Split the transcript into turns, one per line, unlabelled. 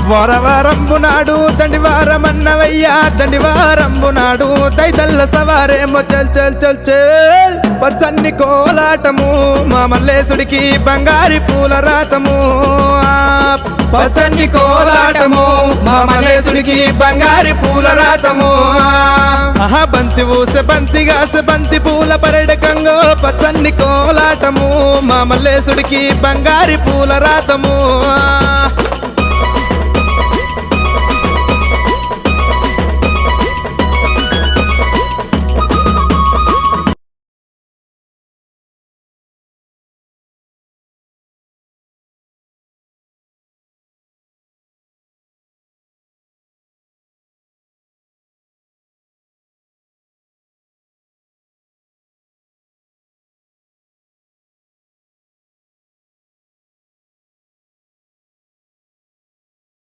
వారవారంబు నాడు దండివారమన్నవయ్యా దండివారంబు నాడు దైదల్ల సవారేమో చల్ చల్ చల్ చల్ పచ్చన్ని కోలాటము మా మల్లేశుడికి బంగారి పూల రాతము పచ్చన్ని కోలాటము మా మల్లేశుడికి బంగారి పూల రాతము ఆహా బంతి ఊసె బంతిగాసె బంతి పూల పరడకంగో పచ్చన్ని కోలాటము మా మల్లేశుడికి బంగారి పూల రాతము